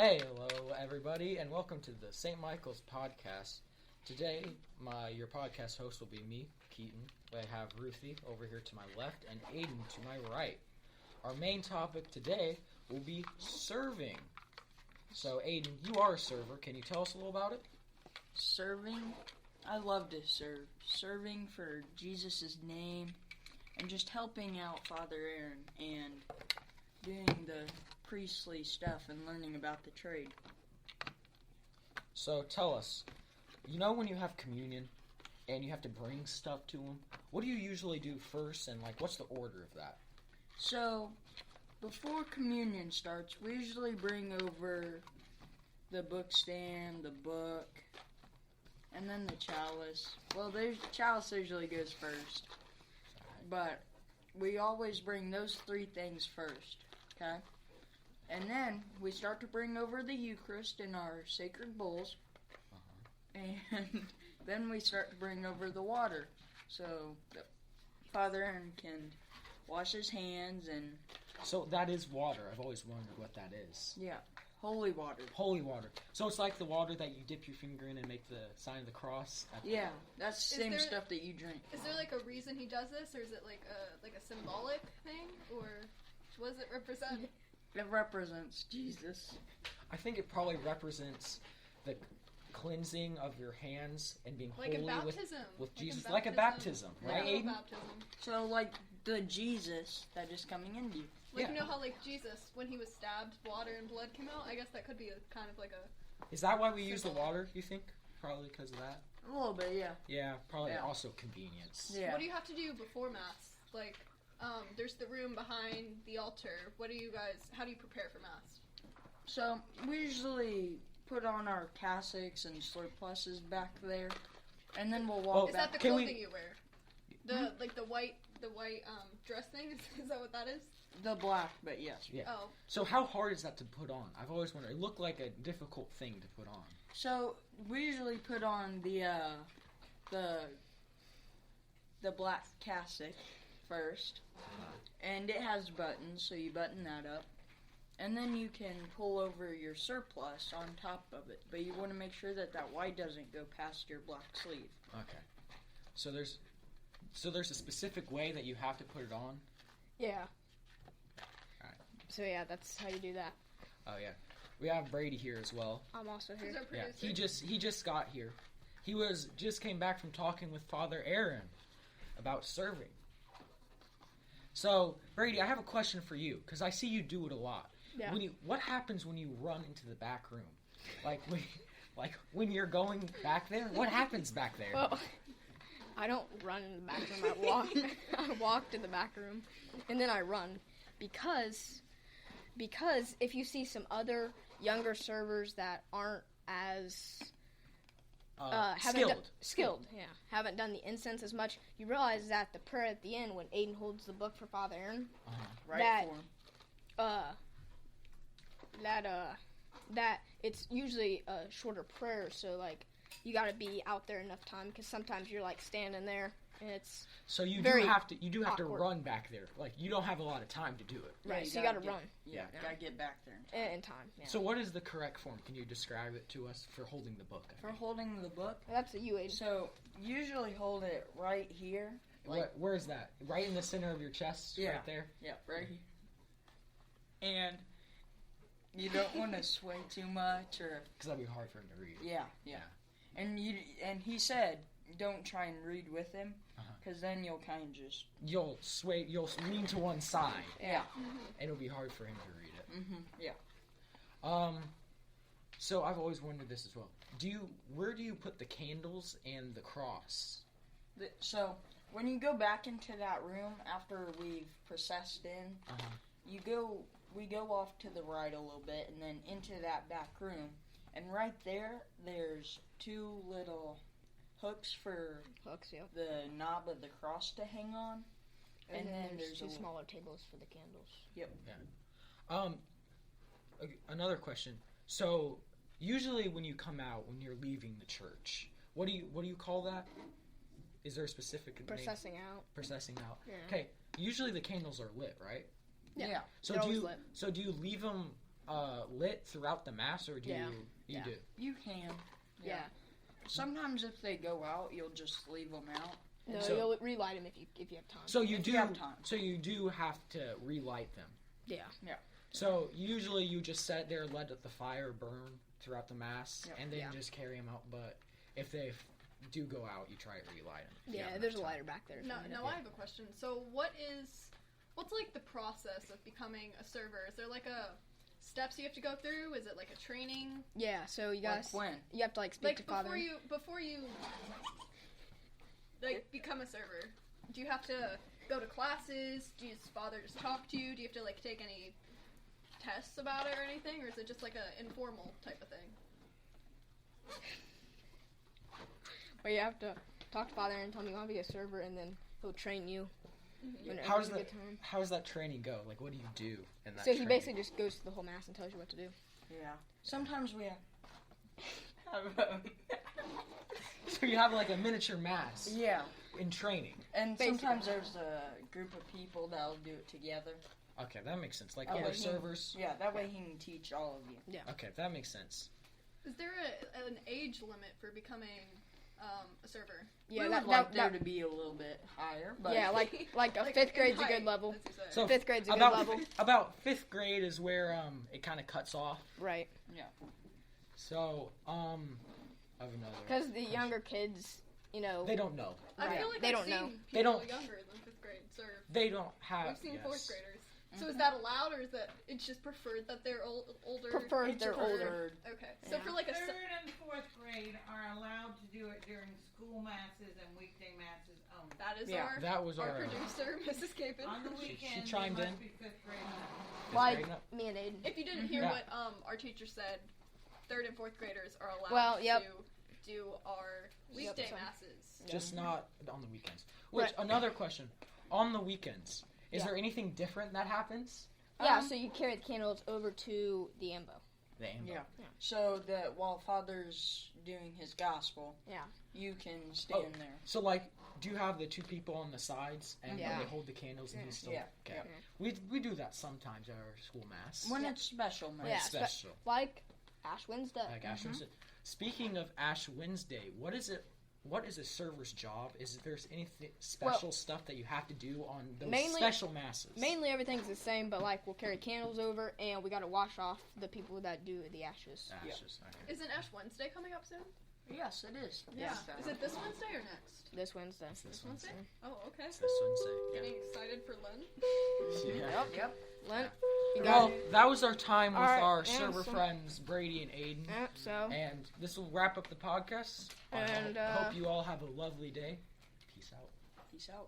Hello everybody, and welcome to the St. Michael's podcast. Today, your podcast host will be me, Keaton. I have Ruthie over here to my left and Aiden to my right. Our main topic today will be serving. So, Aiden, you are a server. Can you tell us a little about it? Serving? I love to serve. Serving for Jesus' name and just helping out Father Aaron and doing the priestly stuff and learning about the trade. So, tell us, when you have communion and you have to bring stuff to them, what do you usually do first, and what's the order of that? So, before communion starts, we usually bring over the book stand, the book, and then the chalice. Well, the chalice usually goes first, but we always bring those three things first, okay? And then we start to bring over the Eucharist in our sacred bowls, and then we start to bring over the water, so that Father Aaron can wash his hands and... So that is water. I've always wondered what that is. Yeah, holy water. Holy water. So it's like the water that you dip your finger in and make the sign of the cross? Yeah, that's the same stuff that you drink. Is there a reason he does this, or is it like a symbolic thing, or what does it represent? It represents Jesus. I think it probably represents the cleansing of your hands and being like holy a baptism. with Jesus. Like a baptism, right, Aiden? Baptism. So like the Jesus that is coming into you. You know how Jesus, when he was stabbed, water and blood came out? I guess that could be kind of like a... Is that why we use the water, you think? Probably because of that? A little bit, yeah. Yeah, probably also convenience. Yeah. What do you have to do before Mass? There's the room behind the altar. How do you prepare for Mass? So, we usually put on our cassocks and surplices back there, and then we'll walk Is back. that the clothing you wear? The white dress thing? Is that what that is? The black, but yes. Yeah. Oh. So how hard is that to put on? I've always wondered. It looked like a difficult thing to put on. So, we usually put on the black cassock first, and it has buttons, so you button that up, and then you can pull over your surplice on top of it, but you want to make sure that white doesn't go past your black sleeve. Okay. So there's a specific way that you have to put it on? Yeah. Alright. So yeah, that's how you do that. Oh yeah. We have Brady here as well. I'm also here. Yeah. He just got here. He just came back from talking with Father Aaron about serving. So, Brady, I have a question for you, because I see you do it a lot. Yeah. What happens when you run into the back room? When you're going back there, what happens back there? Well, I don't run in the back room. I walk. I walk to the back room, and then I run, because if you see some other younger servers that aren't as skilled, haven't done the incense as much, you realize that the prayer at the end when Aiden holds the book for Father Aaron, that it's usually a shorter prayer, so you gotta be out there enough time, because sometimes you're standing there and it's you do have to run back there. You don't have a lot of time to do it. Right, so you gotta run. Yeah, gotta get back there in time. Yeah. So what is the correct form? Can you describe it to us for holding the book? For holding the book? That's a you, Aiden. So, usually hold it right here. Where is that? Right in the center of your chest? Yeah. Right there? Yeah, right here. And you don't want to sway too much, or... Because that'd be hard for him to read. Yeah. And he said, don't try and read with him, because then you'll kind of just... You'll lean to one side. Yeah. And it'll be hard for him to read it. Mm-hmm, yeah. So I've always wondered this as well. Where do you put the candles and the cross? So, when you go back into that room after we've processed in, we go off to the right a little bit, and then into that back room, and right there's two little hooks for the knob of the cross to hang on, and then there's two smaller tables for the candles. Yep. Yeah. Another question. So, usually when you come out, when you're leaving the church, what do you call that? Is there a specific name? Processing out. Processing out. Yeah. Okay. Usually the candles are lit, right? Yeah. So do you leave them lit throughout the mass, or do Yeah. you do? You can. Yeah. Sometimes if they go out, you'll just leave them out. No, So- you'll relight them if you have time. So you If do. you have time. So you do have to relight them. Yeah. So usually you just sit there, let the fire burn throughout the mass, Yep. and then Yeah. just carry them out. But if they do go out, you try to relight them. if you Yeah, have there's a enough time. lighter back there. if No, you need no, it. I have a question. So, what's like the process of becoming a server? Is there like a steps you have to go through? Is it like a training? Yeah, so you guys, Like when? you have to like speak Like to Father. before you like become a server, do you have to go to classes? Does Father just talk to you? Do you have to like take any tests about it or anything, or is it just like a informal type of thing? Where you have to talk to Father and tell him you want to be a server, and then he'll train you. Whenever How's you that? get time. How does that training go? Like, what do you do in that? So he training? basically just goes through the whole mass and tells you what to do. Yeah. Sometimes we have. So you have like a miniature mass Yeah. in training. And Basically. sometimes there's a group of people that'll do it together. Okay, that makes sense. Like Oh, other yeah. servers. Yeah, that way he can teach all of you. Okay, that makes sense. Is there an age limit for becoming a server? Yeah, we that, would like that, there that- to be a little bit higher, but yeah, like a Like fifth in grade's a height, good level. as you say. So Fifth grade's a good about level. about 5th grade is where it kind of cuts off. Right. So I have another. Because the younger kids, you know, They don't know. I Right. feel like They I've don't seen know. people They don't- younger than 5th grade serve. They don't have. We've seen yes. 4th graders. So is that allowed, or is that it's just preferred that they're older? prefer it's they're older. Okay, so Yeah. for like a Third and fourth grade are allowed to do it during school masses and weekday masses only. that is Yeah, That was our our. producer, Mrs. Capon. On the She weekend, chimed they in. must be fifth grade only. Like grade, no? me and Aiden. If you didn't hear Yeah. what our teacher said, 3rd and 4th graders are allowed Well, yep. to do our weekday so- masses. Just not on the weekends. Which Right. another question. On the weekends, is Yeah. there anything different that happens? Yeah, so you carry the candles over to the ambo. The ambo. Yeah. So that while Father's doing his gospel, Yeah. you can stand there. So like, do you have the 2 people on the sides and Yeah. they hold the candles and you still? Yeah. Okay. Yeah. We do that sometimes at our school mass. When Yeah. it's special, man. Yeah. Special. Like Ash Wednesday. Like Ash Wednesday. Speaking of Ash Wednesday, what is it? What is a server's job? Is there anything special stuff that you have to do on those mainly- special masses? Mainly everything's the same, but like we'll carry candles over and we gotta wash off the people that do the ashes. Ashes. Okay. Isn't Ash Wednesday coming up soon? Yes, it is. Yeah. Is it this Wednesday or next? This Wednesday. It's this Wednesday? Wednesday. Oh, okay. It's this Wednesday. Getting excited for Lent. Yeah. Yep. Lent, you got Well, that was our time with Alright, our yeah, server so- friends Brady and Aiden, Yep, so and this will wrap up the podcast. And, I hope you all have a lovely day. Peace out. Peace out.